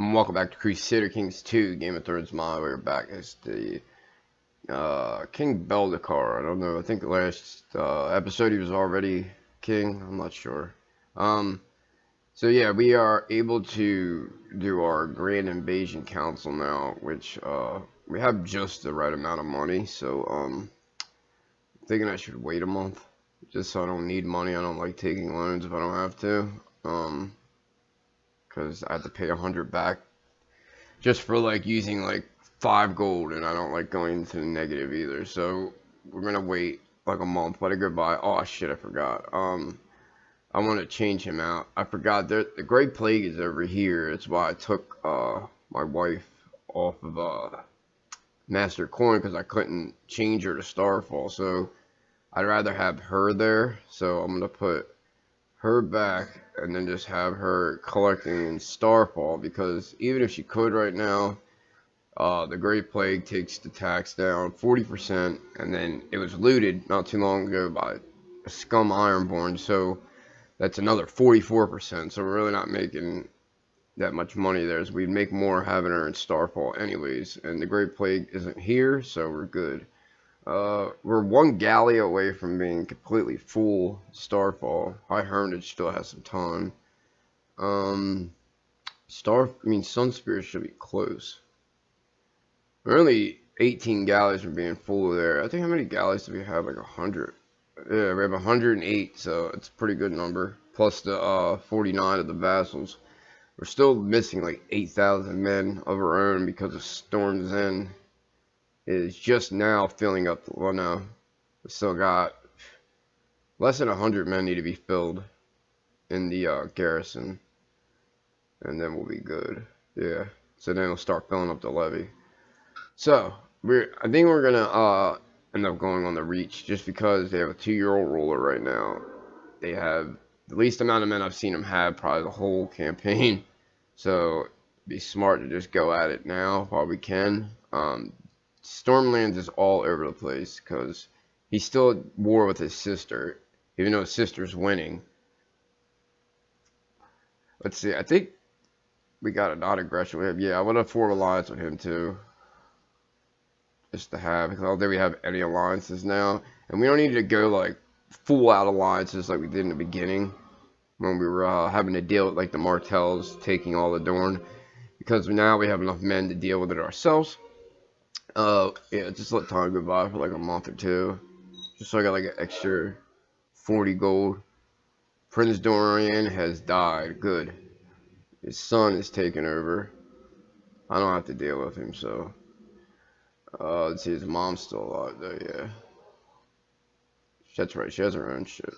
And welcome back to Crusader Kings 2, Game of Thrones mod. We're back as the King Beldekar. I don't know, I think the last episode he was already king, I'm not sure. So yeah, we are able to do our Grand Invasion Council now, which we have just the right amount of money, so I'm thinking I should wait a month, just so I don't need money. I don't like taking loans if I don't have to, because I have to pay 100 back just for like using like 5 gold, and I don't like going into the negative either. So we're gonna wait like a month. Let it go by. Oh shit, I forgot. I want to change him out. I forgot that the Great Plague is over here. That's why I took my wife off of Master Coin, because I couldn't change her to Starfall. So I'd rather have her there. So I'm gonna put her back and then just have her collecting in Starfall, because even if she could right now, the Great Plague takes the tax down 40%, and then it was looted not too long ago by a scum Ironborn, so that's another 44%. So we're really not making that much money there, so we'd make more having her in Starfall anyways, and the Great Plague isn't here, so we're good. We're 1 galley away from being completely full Starfall. High Hermitage still has some time. Sunspear should be close. We're only 18 galleys from being full there. I think, how many galleys do we have? Like 100. Yeah, we have 108, so it's a pretty good number. Plus the 49 of the vassals. We're still missing like 8,000 men of our own because of Storm's End is just now filling up. Well, no, we still got less than 100 men need to be filled in the garrison, and then we'll be good. Yeah, so then we'll start filling up the levy. So I think we're gonna end up going on the Reach, just because they have a 2-year-old ruler right now. They have the least amount of men I've seen them have probably the whole campaign, so it'd be smart to just go at it now while we can. Stormlands is all over the place because he's still at war with his sister, even though his sister's winning. Let's see, I think we got a non-aggression with him. Yeah, I want to form alliance with him too, just to have, because I don't think we have any alliances now, and we don't need to go like full out alliances like we did in the beginning when we were having to deal with like the Martells taking all the Dorne, because now we have enough men to deal with it ourselves. Yeah, just let time go by for like a month or two, just so I got like an extra 40 gold. Prince Dorian has died. Good. His son is taking over. I don't have to deal with him, so. Let's see, his mom's still alive though, yeah. That's right, she has her own shit.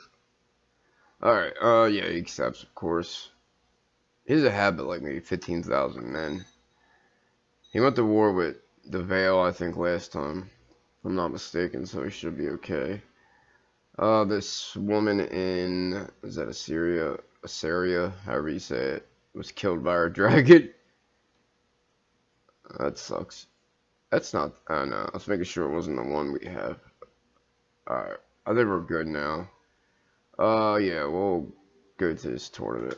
Alright, yeah, he accepts, of course. He has a habit like maybe 15,000 men. He went to war with the Vale, I think, last time, if I'm not mistaken, so he should be okay. This woman in, is that Assyria, however you say it, was killed by her dragon. That sucks. That's not, I don't know, I was making sure it wasn't the one we have. Alright, I think we're good now. Yeah, we'll go to this tournament.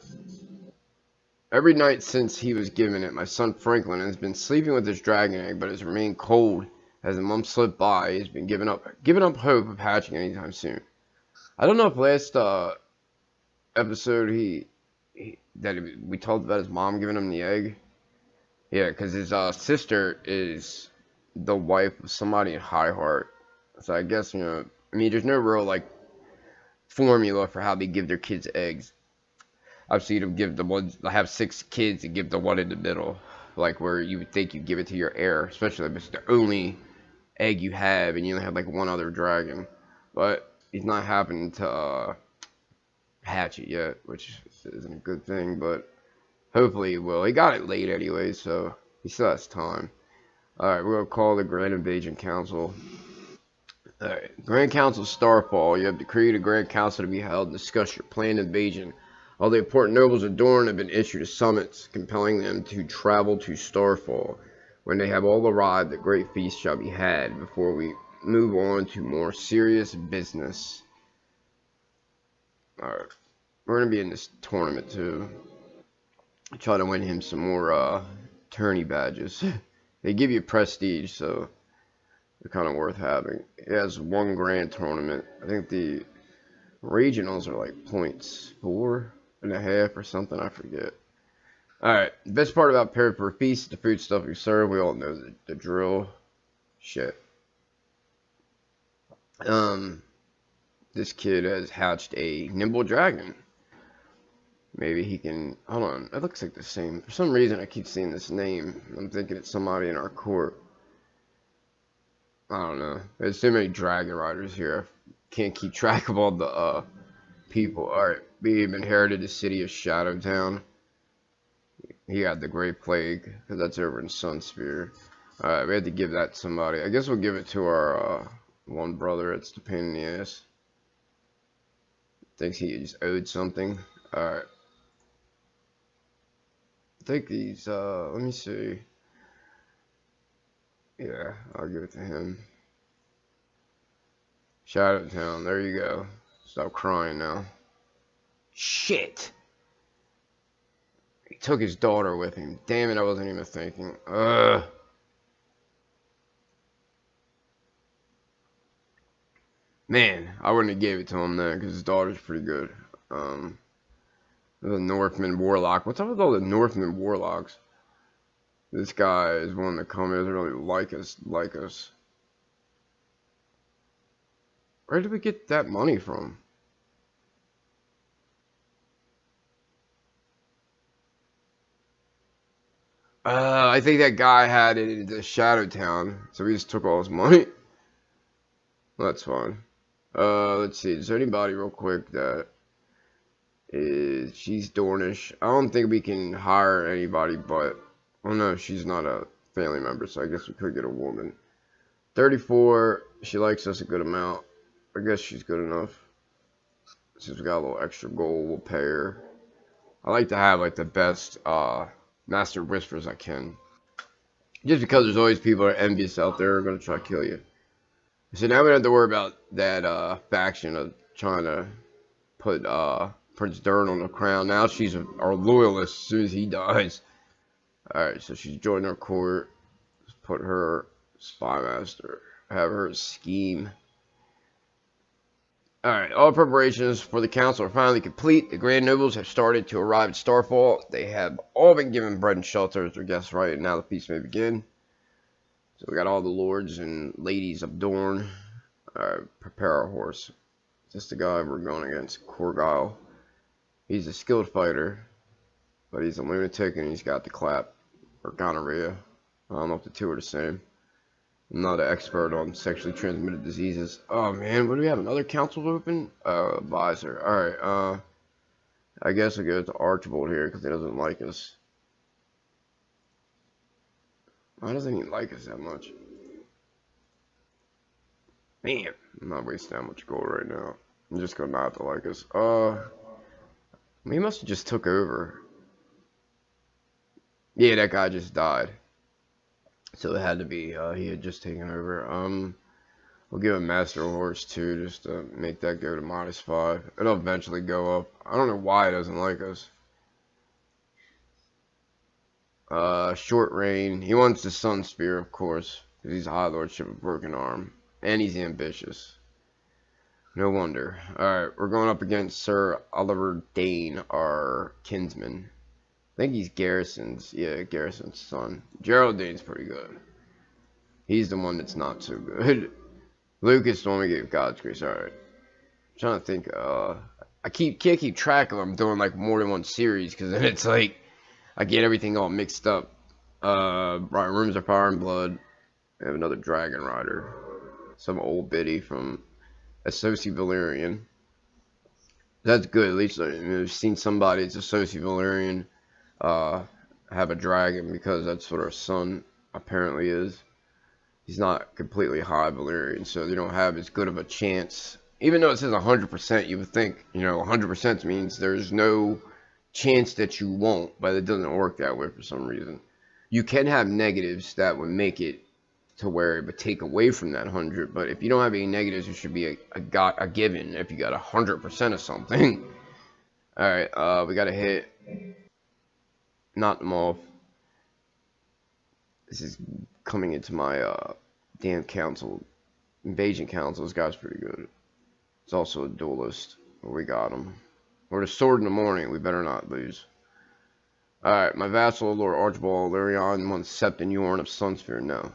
Every night since he was given it, my son Franklin has been sleeping with his dragon egg, but has remained cold. As the months slip by, he's been giving up hope of hatching anytime soon. I don't know if last episode we talked about his mom giving him the egg. Yeah, because his sister is the wife of somebody in High Heart. So I guess, you know, I mean, there's no real like formula for how they give their kids eggs. I've seen them give the ones that have 6 kids and give the one in the middle, like where you would think you give it to your heir, especially if it's the only egg you have and you only have like one other dragon. But he's not happening to hatch it yet, which isn't a good thing, but hopefully he will. He got it late anyway, so he still has time. Alright, we're going to call the Grand Invasion Council. Alright, Grand Council Starfall. You have decreed a Grand Council to be held and discuss your planned invasion. All the important nobles of Dorne have been issued a summons, compelling them to travel to Starfall. When they have all arrived, a great feast shall be had before we move on to more serious business. We're going to be in this tournament too. Try to win him some more tourney badges. They give you prestige, so they're kind of worth having. It has 1 grand tournament. I think the regionals are like points 4.5 or something. I forget. Alright, the best part about prepared for a feast is the food stuff you serve. We all know the drill. Shit. This kid has hatched a nimble dragon. Maybe he can... Hold on, that looks like the same. For some reason, I keep seeing this name. I'm thinking it's somebody in our court. I don't know. There's too many dragon riders here. I can't keep track of all the people. Alright, we've inherited the city of Shadowtown. He had the Great Plague, because that's over in Sunspear. Alright, we had to give that to somebody. I guess we'll give it to our one brother. It's the pain in the ass. Thinks he just owed something. Alright. I think he's, let me see. Yeah, I'll give it to him. Shadowtown, there you go. Stop crying now. Shit! He took his daughter with him. Damn it, I wasn't even thinking. Ugh. Man, I wouldn't have gave it to him then, because his daughter's pretty good. The Northman Warlock. What's up with all the Northman Warlocks? This guy is one that come here, doesn't really like us. Where did we get that money from? I think that guy had it in the Shadowtown, so we just took all his money. That's fine. Let's see. Is there anybody real quick that is... She's Dornish. I don't think we can hire anybody, but... Oh no, she's not a family member, so I guess we could get a woman. 34. She likes us a good amount. I guess she's good enough. Since we got a little extra gold, we'll pay her. I like to have like the best master whisperers I can. Just because there's always people that are envious out there who are going to try to kill you. So now we don't have to worry about that faction of trying to put Prince Dorne on the crown. Now she's our loyalist as soon as he dies. Alright, so she's joined our court. Let's put her spy master. Have her scheme. Alright, all preparations for the council are finally complete. The grand nobles have started to arrive at Starfall. They have all been given bread and shelter as their guests, right? And now the feast may begin. So we got all the lords and ladies of Dorne. Alright, prepare our horse. Is this the guy we're going against? Corgyle. He's a skilled fighter, but he's a lunatic and he's got the clap. Or gonorrhea. I don't know if the two are the same. I'm not an expert on sexually transmitted diseases. Oh man, what do we have? Another council open? Advisor. Alright, I guess I'll go to Archibald here because he doesn't like us. Why doesn't he like us that much? Man, I'm not wasting that much gold right now. I'm just gonna not to like us. He must have just took over. Yeah, that guy just died. So it had to be, he had just taken over. We'll give him Master Horse too, just to make that go to -5. It'll eventually go up. I don't know why he doesn't like us. Short reign. He wants the Sunspear, of course, because he's a High Lordship of Broken Arm. And he's ambitious. No wonder. Alright, we're going up against Sir Oliver Dayne, our kinsman. I think he's Garrison's, yeah, Garrison's son. Gerald Dayne's pretty good. He's the one that's not so good. Lucas, the one we gave God's Grace. Alright. I'm trying to think, I can't keep track of them doing like more than one series, because then it's like, I get everything all mixed up. Right, Rooms of Fire and Blood. We have another Dragon Rider. Some old biddy from Associate Valyrian. That's good, at least we've seen somebody that's Associate Valyrian have a dragon, because that's what our son apparently is. He's not completely high Valyrian, so they don't have as good of a chance. Even though it says 100%, you would think, you know, 100% means there's no chance that you won't, but it doesn't work that way for some reason. You can have negatives that would make it to where it would take away from that 100, but if you don't have any negatives, it should be a given if you got 100% of something. Alright, we got to hit. Knock them off. This is coming into my damn council, invasion council. This guy's pretty good. He's also a duelist. We got him. We're the sword in the morning. We better not lose. Alright, my vassal, Lord Archibald Lyrion, wants Septon Yorn of Sunspear. No.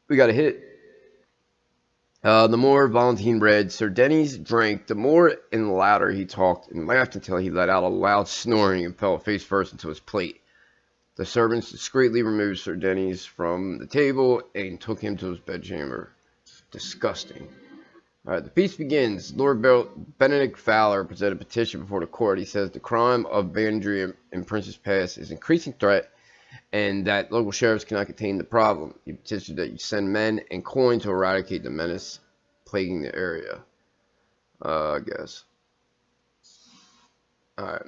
We got a hit. The more Valentine read, Sir Daynes drank, the more and louder he talked and laughed until he let out a loud snoring and fell face first into his plate. The servants discreetly removed Sir Daynes from the table and took him to his bedchamber. Disgusting. Alright, the feast begins. Lord Benedict Fowler presented a petition before the court. He says the crime of banditry in Princess Pass is an increasing threat and that local sheriffs cannot contain the problem. He petitioned that you send men and coin to eradicate the menace plaguing the area. I guess. Alright.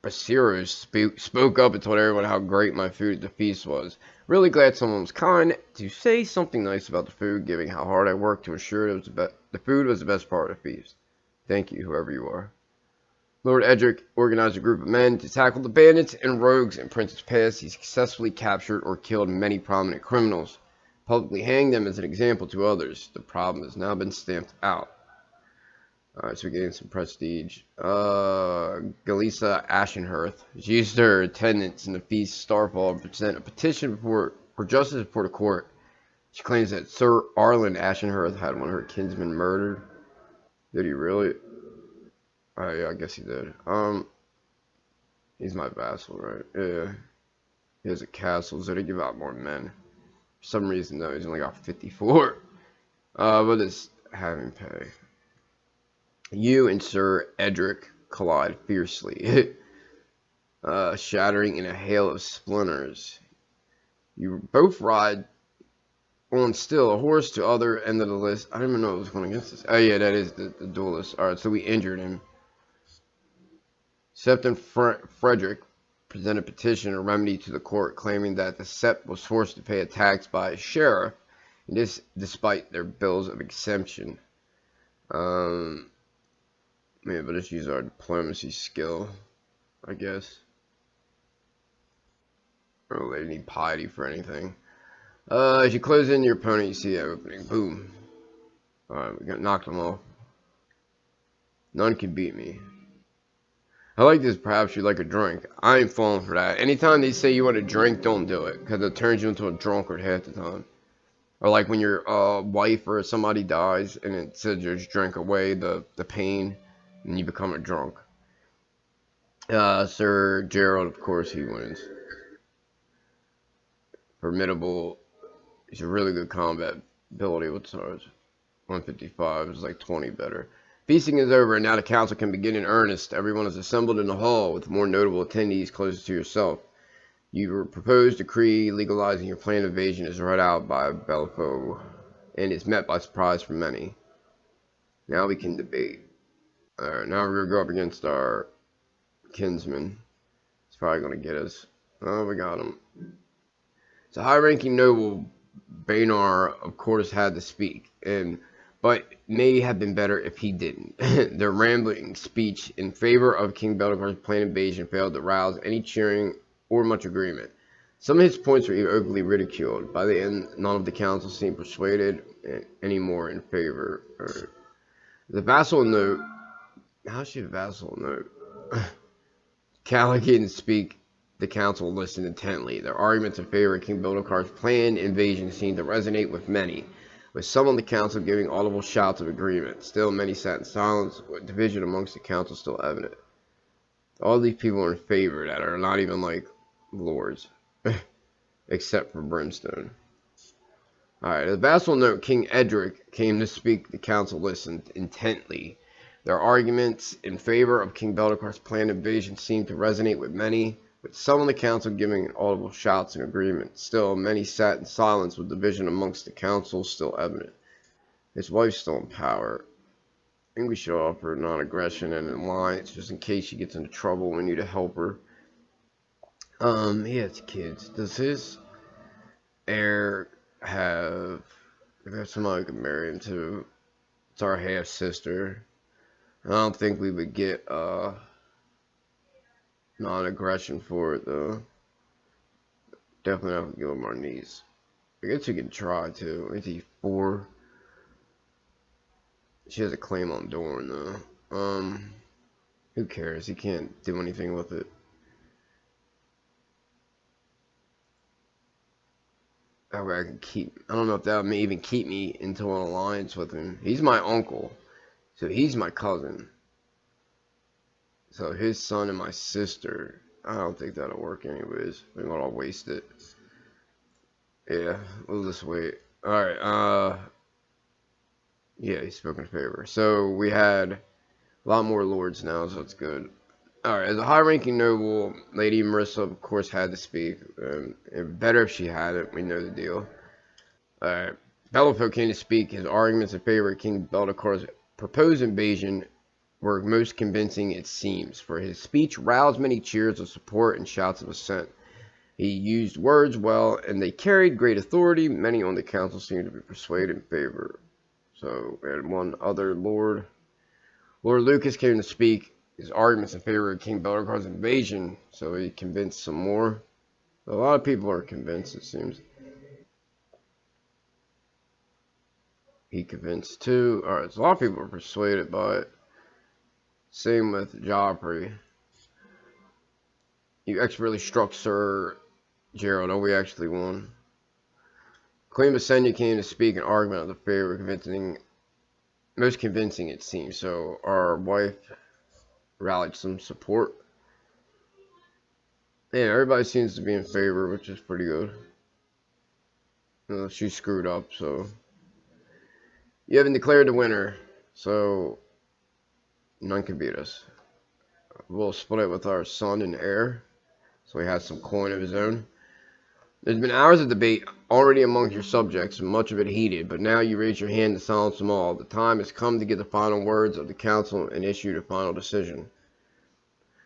Braceros spoke up and told everyone how great my food at the feast was. Really glad someone was kind to say something nice about the food, given how hard I worked to ensure it was the food was the best part of the feast. Thank you, whoever you are. Lord Edric organized a group of men to tackle the bandits and rogues in Princess Pass. He successfully captured or killed many prominent criminals, publicly hanged them as an example to others. The problem has now been stamped out. Alright, so we gained some prestige. Galisa Ashenhearth. She used her attendance in the feast Starfall to present a petition for justice before the court. She claims that Sir Arlen Ashenhearth had one of her kinsmen murdered. Did he really? Oh yeah, I guess he did. He's my vassal, right? Yeah. He has a castle, so they give out more men. For some reason though, he's only got 54. But it's having pay. You and Sir Edric collide fiercely, shattering in a hail of splinters. You both ride on still a horse to other end of the list. I don't even know what was going against this. Oh yeah, that is the duelist. Alright, so we injured him. Septon Frederick presented a petition or remedy to the court claiming that the Sept was forced to pay a tax by a sheriff, and this despite their bills of exemption. Yeah, but let's use our diplomacy skill, I guess. Oh, they need piety for anything. As you close in your opponent, you see that opening. Boom. Alright, we got knocked them off. None can beat me. I like this, perhaps you like a drink. I ain't falling for that. Anytime they say you want a drink, don't do it. Because it turns you into a drunkard half the time. Or like when your wife or somebody dies and it says just drink away the pain. And you become a drunk. Sir Gerald, of course, he wins. Formidable. He's a really good combat ability. What's ours? 155. It's like 20 better. Feasting is over, and now the council can begin in earnest. Everyone is assembled in the hall, with more notable attendees closer to yourself. Your proposed decree legalizing your planned invasion is read out by Belfo, and is met by surprise for many. Now we can debate. Alright, now we're going to go up against our kinsman. He's probably going to get us. Oh, we got him. It's a high-ranking noble, Baynor, of course, had to speak, but may have been better if he didn't. Their rambling speech in favor of King Beldecar's planned invasion failed to rouse any cheering or much agreement. Some of his points were even openly ridiculed. By the end, none of the council seemed persuaded any more in favor. The vassal note. How should vassal note? Callaghan speak. The council listened intently. Their arguments in favor of King Beldecar's planned invasion seemed to resonate with many, with some on the council giving audible shouts of agreement. Still, many sat in silence, with division amongst the council still evident. All these people are in favor that are not even like lords, except for Brimstone. Alright, the vassal note, King Edric came to speak. The council listened intently. Their arguments in favor of King Beldecar's planned invasion seemed to resonate with many, with some on the council giving audible shouts in agreement. Still, many sat in silence, with division amongst the council still evident. His wife's still in power. I think we should offer non-aggression and an alliance, just in case she gets into trouble. We need to help her. He has kids. Does his heir have... If there's somebody I could marry him to, it's our half-sister. I don't think we would get non-aggression for it though. Definitely have to give him our knees. I guess we can try too. AT4. She has a claim on Dorne though. Who cares? He can't do anything with it. That way I can keep. I don't know if that may even keep me into an alliance with him. He's my uncle, so he's my cousin. So his son and my sister. I don't think that'll work anyways. We might all waste it. Yeah, we'll just wait. Alright, yeah, he spoke in favor. So we had a lot more lords now, so it's good. Alright, as a high-ranking noble, Lady Marissa, of course, had to speak. Better if she had it, we know the deal. Alright, Bellifoe came to speak. His arguments in favor of King Bellicar's proposed invasion were most convincing, it seems, for his speech roused many cheers of support and shouts of assent. He used words well, and they carried great authority. Many on the council seemed to be persuaded in favor. So, we had one other lord. Lord Lucas came to speak. His arguments in favor of King Bellicar's invasion, so he convinced some more. A lot of people are convinced, it seems. He convinced too. Alright, so a lot of people are persuaded by it. Same with Joffrey. You expertly struck Sir Gerald. Oh, we actually won. Queen Visenya came to speak an argument of the favor, most convincing it seems. So our wife rallied some support. Yeah, everybody seems to be in favor, which is pretty good. She screwed up, so you haven't declared the winner, so none can beat us. We'll split it with our son and heir, so he has some coin of his own. There's been hours of debate already among your subjects, much of it heated, but now you raise your hand to silence them all. The time has come to get the final words of the council and issue the final decision.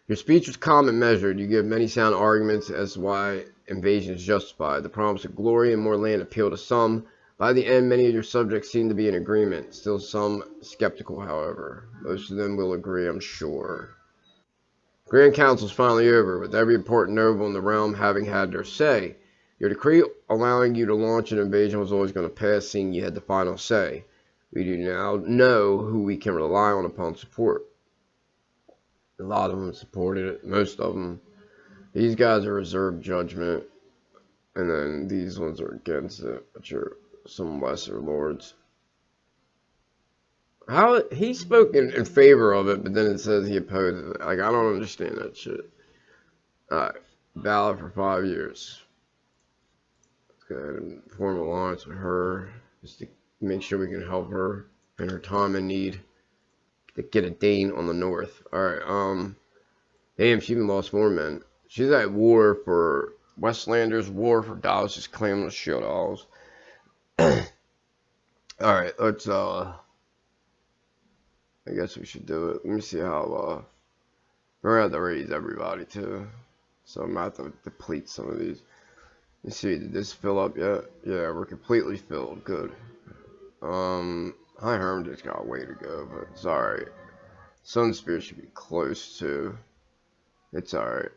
Your speech was calm and measured. You give many sound arguments as to why invasion is justified. The promise of glory and more land appeal to some. By the end, many of your subjects seem to be in agreement. Still some skeptical, however. Most of them will agree, I'm sure. Grand Council is finally over, with every important noble in the realm having had their say. Your decree allowing you to launch an invasion was always going to pass, seeing you had the final say. We do now know who we can rely on upon support. A lot of them supported it, most of them. These guys are reserved judgment, and then these ones are against it, which are some lesser lords. How he spoke in favor of it, but then it says he opposes it. Like, I don't understand that shit. Alright, ballot for 5 years. Let's go ahead and form an alliance with her, just to make sure we can help her in her time of need. To get a Dayne on the north. Alright, damn, she even lost more men. She's at war for Westlanders, war for Dallas' claimless shield owls. Alright, let's, I guess we should do it. Let me see how, we're gonna have to raise everybody too. So I'm gonna have to deplete some of these. Let's see, did this fill up yet? Yeah, we're completely filled. Good. High Hermitage got a way to go, but it's alright. Sunspear should be close too. It's alright.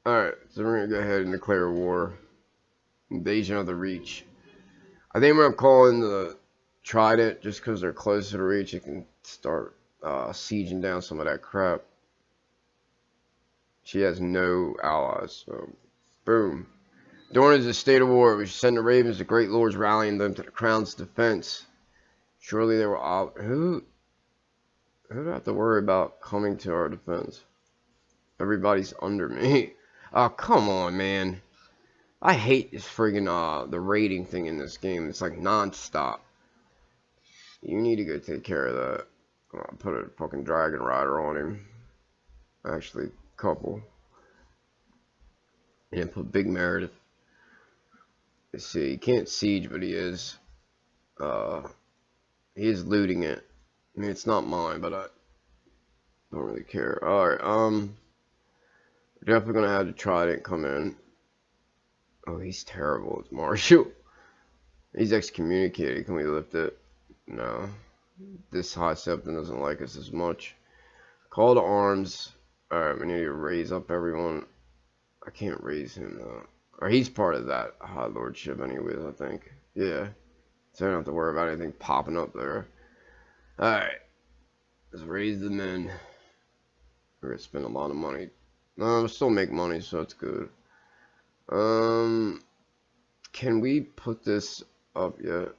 Alright, so we're gonna go ahead and declare war. Invasion of the Reach. I think we're gonna call in the Trident just because they're close to the Reach. You can start sieging down some of that crap. She has no allies, so boom. Dorne is a state of war. We should send the Ravens, the great lords, rallying them to the crown's defense. Surely they will out. Who do I have to worry about coming to our defense? Everybody's under me. Oh, come on, man. I hate this friggin' the rating thing in this game. It's like non-stop. You need to go take care of that. I'll put a fucking dragon rider on him. Actually, couple. And put Big Meredith. Let's see, he can't siege, but he is looting it. I mean, it's not mine, but I don't really care. Alright, we're definitely gonna have the Trident come in. Oh, he's terrible. It's Marshall. He's excommunicated. Can we lift it? No. This High Septon doesn't like us as much. Call to arms. Alright, we need to raise up everyone. I can't raise him though. Or he's part of that High Lordship anyways, I think. Yeah. So I don't have to worry about anything popping up there. Alright. Let's raise the men. We're gonna spend a lot of money. No, we'll still make money, so it's good. Can we put this up yet?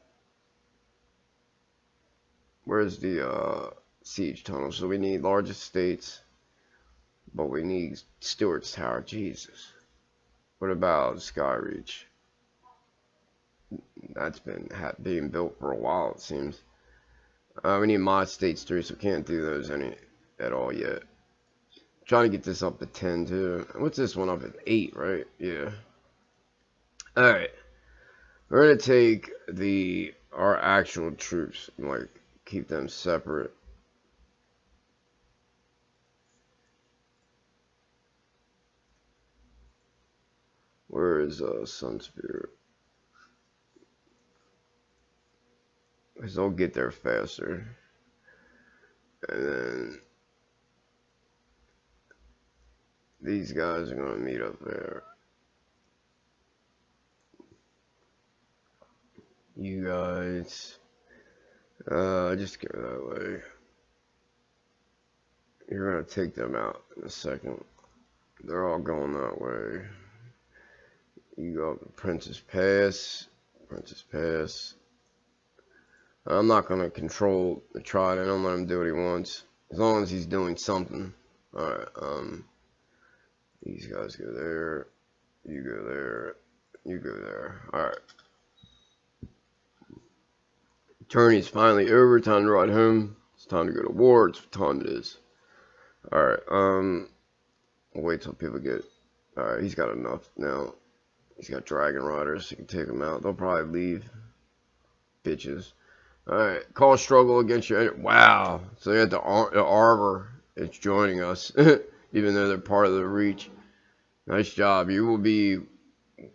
Where's the siege tunnel? So we need large estates, but we need Stewart's Tower. Jesus. What about Skyreach? That's been being built for a while, it seems. We need mod states too, so can't do those at all yet. Trying to get this up to 10 too. What's this one up at 8, right? Yeah. Alright. We're gonna take our actual troops and like keep them separate. Where is Sunspear? Because they'll get there faster. And then these guys are gonna meet up there. You guys just go that way. You're gonna take them out in a second. They're all going that way. You go up to Princess Pass. Princess Pass. I'm not gonna control the Trident. I don't let him do what he wants. As long as he's doing something. Alright, these guys go there. You go there. You go there. Alright. Tourney's finally over. Time to ride home. It's time to go to war. It's what time it is. Alright, we'll wait till people get... Alright, he's got enough now. He's got Dragon Riders. You can take them out. They'll probably leave. Bitches. Alright, call struggle against your... Wow. So they had the Arbor. It's joining us. Even though they're part of the Reach. Nice job. You will be... You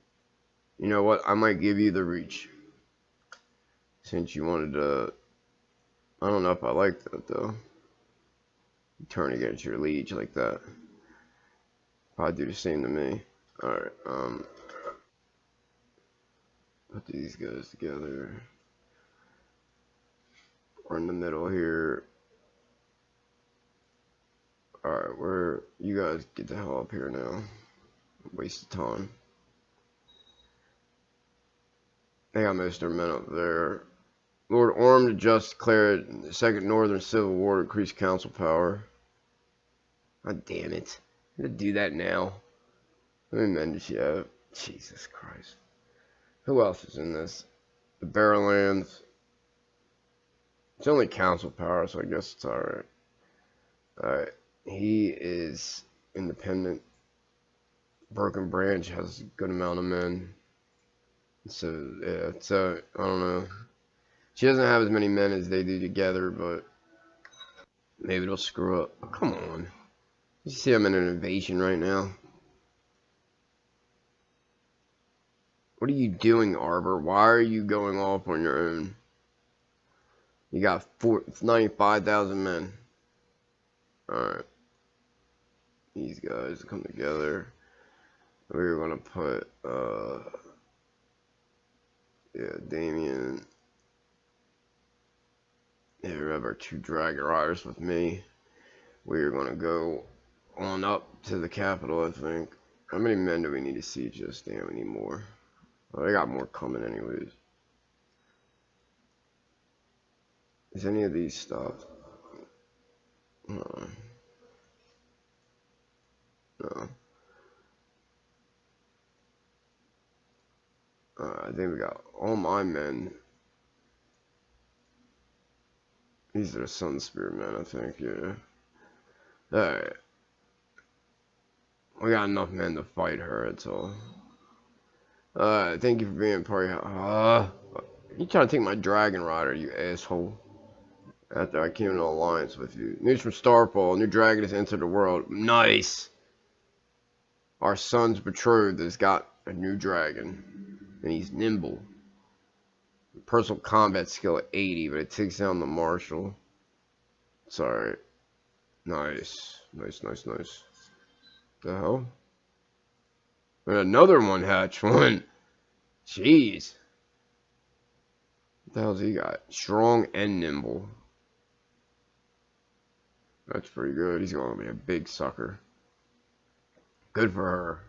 know what? I might give you the Reach. Since you wanted to... I don't know if I like that, though. Turn against your liege like that. Probably do the same to me. Alright, put these guys together. We're in the middle here. Alright, you guys get the hell up here now. Waste of time. They got most of their men up there. Lord Orm the Just declared the Second Northern Civil War to increase council power. God damn it. I'm gonna do that now. How many men does she have? Jesus Christ. Who else is in this? The Barrowlands. It's only council power, so I guess it's alright. Alright. He is independent. Broken Branch has a good amount of men. So, yeah, so, I don't know. She doesn't have as many men as they do together, but maybe it'll screw up. Oh, come on. You see I'm in an invasion right now. What are you doing, Arbor? Why are you going off on your own? You got 95,000 men. Alright. These guys come together. We're gonna put, yeah, Damien. Yeah, we have our 2 Dragon Riders with me. We're gonna go on up to the capital, I think. How many men do we need to siege this? Damn, we need more. Well, they got more coming anyways. Is any of these stopped? No. No. I think we got all my men. These are the Sunspear men, I think, yeah. Alright. We got enough men to fight her, that's all. Thank you for being part of... you trying to take my Dragon Rider, you asshole. After I came into alliance with you. News from Starfall. A new dragon has entered the world. Nice! Our son's betrothed has got a new dragon. And he's nimble. Personal combat skill at 80, but it takes down the marshal. It's alright. Nice. Nice, nice, nice. The hell? And another one hatch one. Jeez. What the hell's he got? Strong and nimble. That's pretty good. He's going to be a big sucker. Good for her.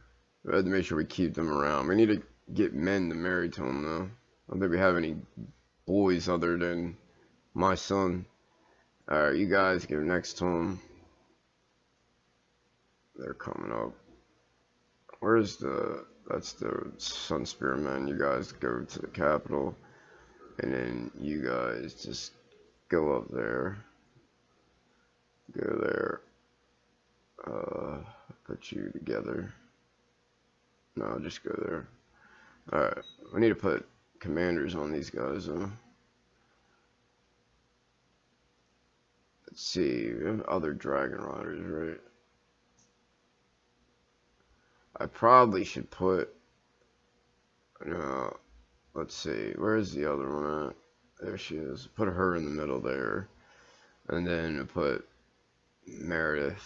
We have to make sure we keep them around. We need to get men to marry to him, though. I don't think we have any boys other than my son. Alright, you guys get next to him. They're coming up. Where's the... That's the Sunspear men. You guys go to the capital. And then you guys just go up there. Go there. Put you together. No, just go there. Alright, we need to put commanders on these guys, though. Let's see, we have other dragon riders, right? I probably should put, let's see, where's the other one at? There she is. Put her in the middle there. And then put Meredith.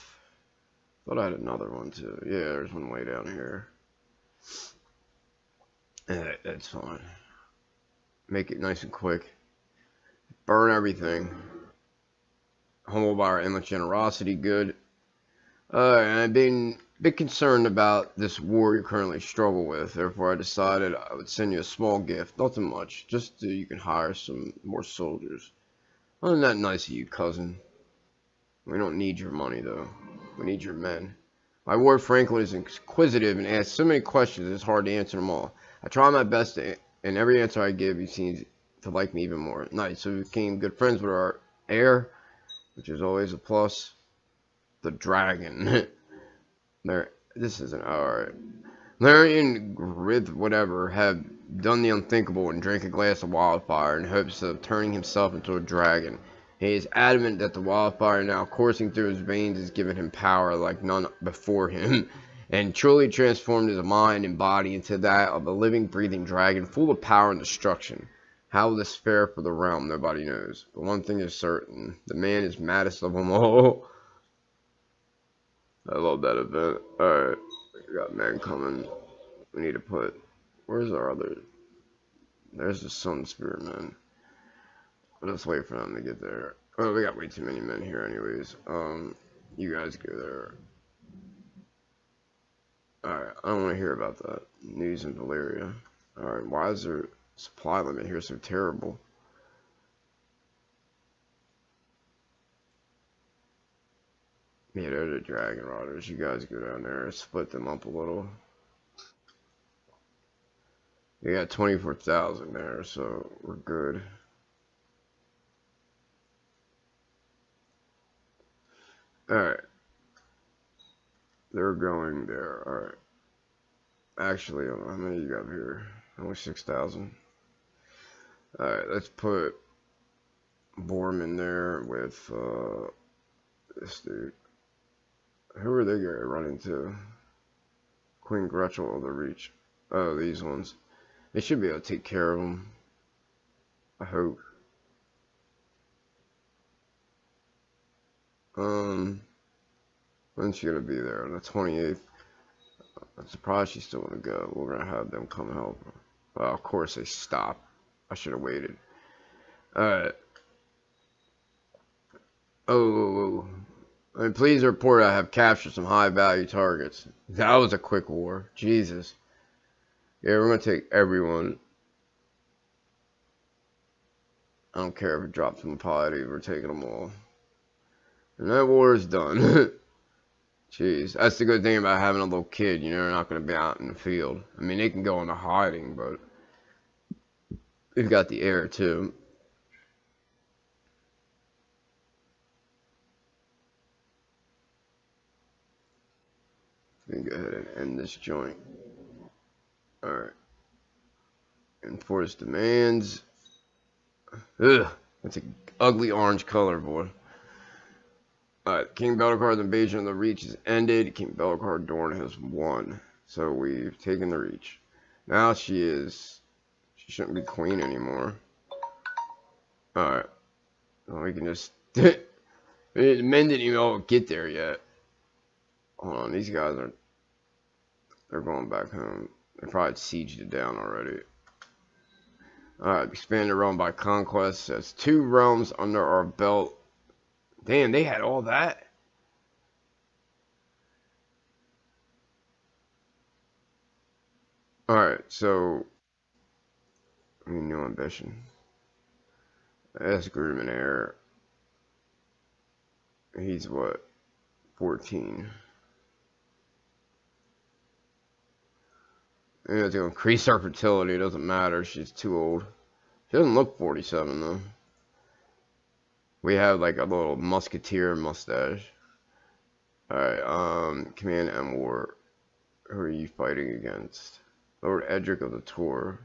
Thought I had another one too. Yeah, there's one way down here. That's fine. Make it nice and quick. Burn everything. Humbled by our endless generosity, good. And I've been a bit concerned about this war you currently struggle with. Therefore, I decided I would send you a small gift. Nothing much. Just so you can hire some more soldiers. Wasn't that nice of you, cousin? We don't need your money, though. We need your men. My ward Franklin is inquisitive and asks so many questions it's hard to answer them all. I try my best, and every answer I give, he seems to like me even more. Nice, so we became good friends with our heir, which is always a plus. The dragon. This isn't alright. Larry and Grith, whatever, have done the unthinkable and drank a glass of wildfire in hopes of turning himself into a dragon. He is adamant that the wildfire now coursing through his veins has given him power like none before him, and truly transformed his mind and body into that of a living, breathing dragon full of power and destruction. How will this fare for the realm, nobody knows. But one thing is certain, the man is maddest of them all. I love that event. Alright, we got men coming. We need to put... Where's our other... There's the Sunspear men. Let's wait for them to get there. Oh, we got way too many men here anyways. You guys go there. Alright, I don't want to hear about that. News in Valyria. Alright, why is their supply limit here so terrible? Yeah, they're the Dragon Riders. You guys go down there and split them up a little. We got 24,000 there, so we're good. Alright. They're going there. Alright. Actually, how many you got here? Only 6,000. Alright, let's put Borman there with this dude. Who are they going to run into? Queen Gretchel of the Reach. Oh, these ones. They should be able to take care of them. I hope. When's she gonna be there? On the 28th. I'm surprised she's still gonna go. We're gonna have them come help her. Well, of course they stop. I should have waited. Alright. Oh. I mean, please report I have captured some high value targets. That was a quick war. Jesus. Yeah, we're gonna take everyone. I don't care if it drops from the piety, we're taking them all. And that war is done. Jeez, that's the good thing about having a little kid, you know, they're not going to be out in the field. I mean, they can go into hiding, but we've got the heir too. We can go ahead and end this joint. Alright. Enforce demands. Ugh, that's an ugly orange color, boy. Alright, King Bellicard's invasion of the Reach is ended. King Bellicard Dorne has won. So we've taken the Reach. Now she shouldn't be queen anymore. Alright. Well, we can just... the men didn't even all get there yet. Hold on, these guys are... They're going back home. They probably sieged it down already. Alright, expanded realm by conquest. That's 2 realms under our belt. Damn, they had all that? Alright, so new ambition. That's Groom Air. He's what? 14. Yeah, to increase our fertility, it doesn't matter. She's too old. She doesn't look 47 though. We have like a little musketeer mustache. Alright, Command M War. Who are you fighting against? Lord Edric of the Tour.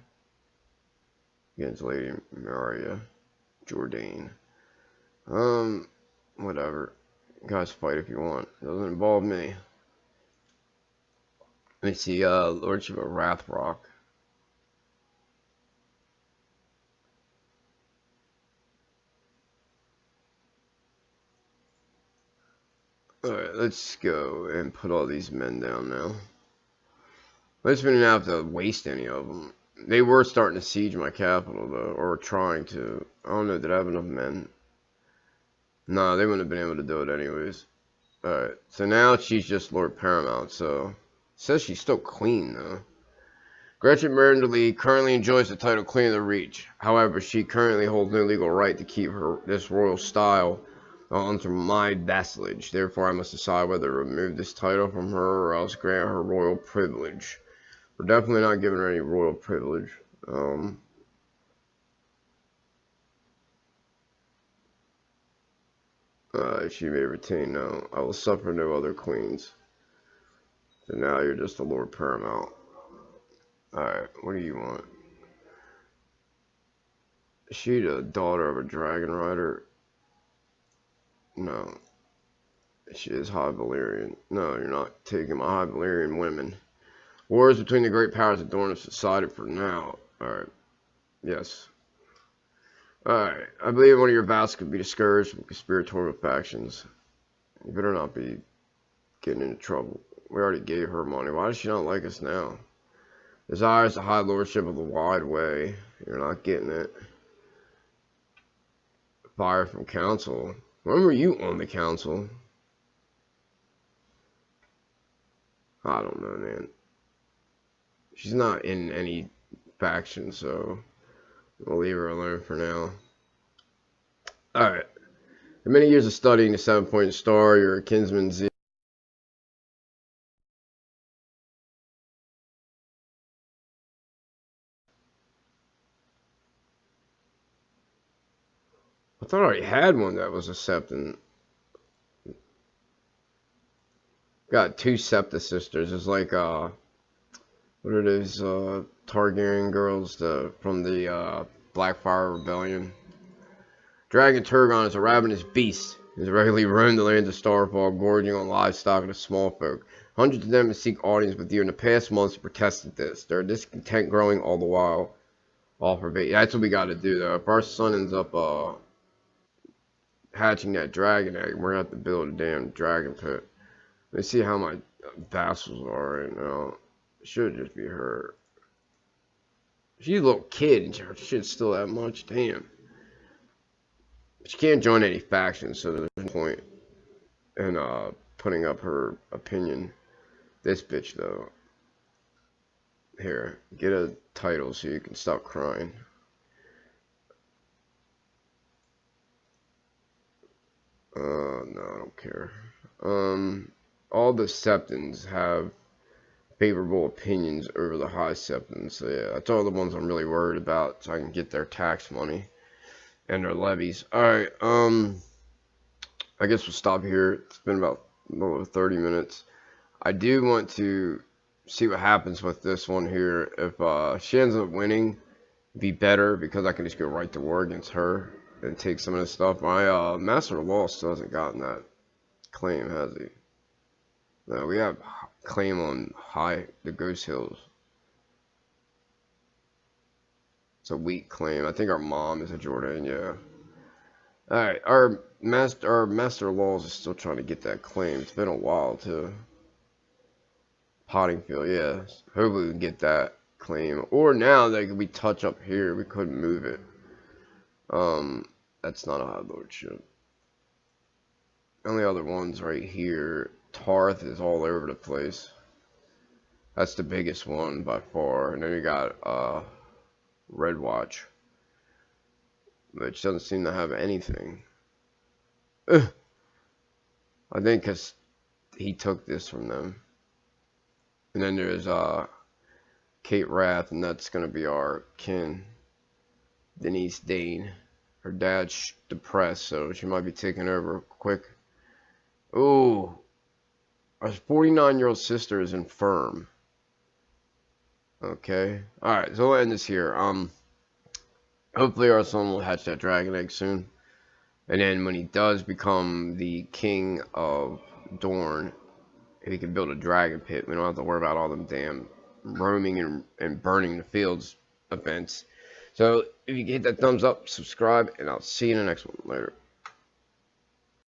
Against Lady Nymeria. Dayne. Whatever. You guys fight if you want. It doesn't involve me. Let me see, Lordship of Wrathrock. Alright, let's go and put all these men down now. Let's not have to waste any of them. They were starting to siege my capital, though, or trying to. I don't know, did I have enough men? No, they wouldn't have been able to do it anyways. Alright, so now she's just Lord Paramount, so. It says she's still Queen, though. Gretchen Merndley currently enjoys the title Queen of the Reach. However, she currently holds no legal right to keep this royal style under my vassalage. Therefore, I must decide whether to remove this title from her or else grant her royal privilege. We're definitely not giving her any royal privilege. She may retain no. I will suffer no other queens. So now you're just the Lord Paramount. Alright, what do you want? Is she the daughter of a dragon rider? No. She is High Valyrian. No, you're not taking my High Valyrian women. Wars between the great powers of Dorne have subsided for now. Alright. Yes. Alright. I believe one of your vassals could be discouraged from conspiratorial factions. You better not be getting into trouble. We already gave her money. Why does she not like us now? Desires the high lordship of the wide way. You're not getting it. Fire from council. When were you on the council? I don't know, man. She's not in any faction, so we'll leave her alone for now. Alright. In many years of studying the 7-point star, your kinsman Z. I thought I already had one that was a septon. Got 2 septa sisters. It's like, what are those, Targaryen girls from the, Blackfire Rebellion? Dragon Turgon is a ravenous beast. He has regularly roamed the lands of Starfall, gorging on livestock and the small folk. Hundreds of them seek audience with you in the past months have protested this. Their discontent growing all the while. All for bait. That's what we got to do, though. If our son ends up, hatching that dragon egg, we're going to have to build a damn dragon pit. Let's see how my vassals are right now. It should just be her. She's a little kid, and her shit's still that much. Damn. She can't join any factions, so there's no point in putting up her opinion. This bitch, though. Here, get a title so you can stop crying. No, I don't care. All the septons have favorable opinions over the high septons. So yeah, that's all the ones I'm really worried about, so I can get their tax money and their levies. Alright, I guess we'll stop here. It's been about a little over 30 minutes. I do want to see what happens with this one here. If she ends up winning, it'd be better because I can just go right to war against her and take some of this stuff. My Master of Law still hasn't gotten that claim, has he? No, we have claim on the Ghost Hills. It's a weak claim. I think our mom is a Jordan, yeah. Alright, our Master of Laws is still trying to get that claim. It's been a while, too. Potting field, yeah. Hopefully we can get that claim. Or now that we touch up here, we couldn't move it. That's not a high lordship. Only other ones right here. Tarth is all over the place. That's the biggest one by far. And then you got Red Watch, which doesn't seem to have anything. I think because he took this from them. And then there's Kate Wrath, and that's gonna be our kin, Denise Dayne. Her dad's depressed, so she might be taking over quick. Ooh, our 49-year-old sister is infirm. Okay, all right, so we'll end this here. Hopefully our son will hatch that dragon egg soon, and then when he does become the king of Dorne, he can build a dragon pit. We don't have to worry about all them damn roaming and burning the fields events. So if you hit that thumbs up, subscribe, and I'll see you in the next one. Later.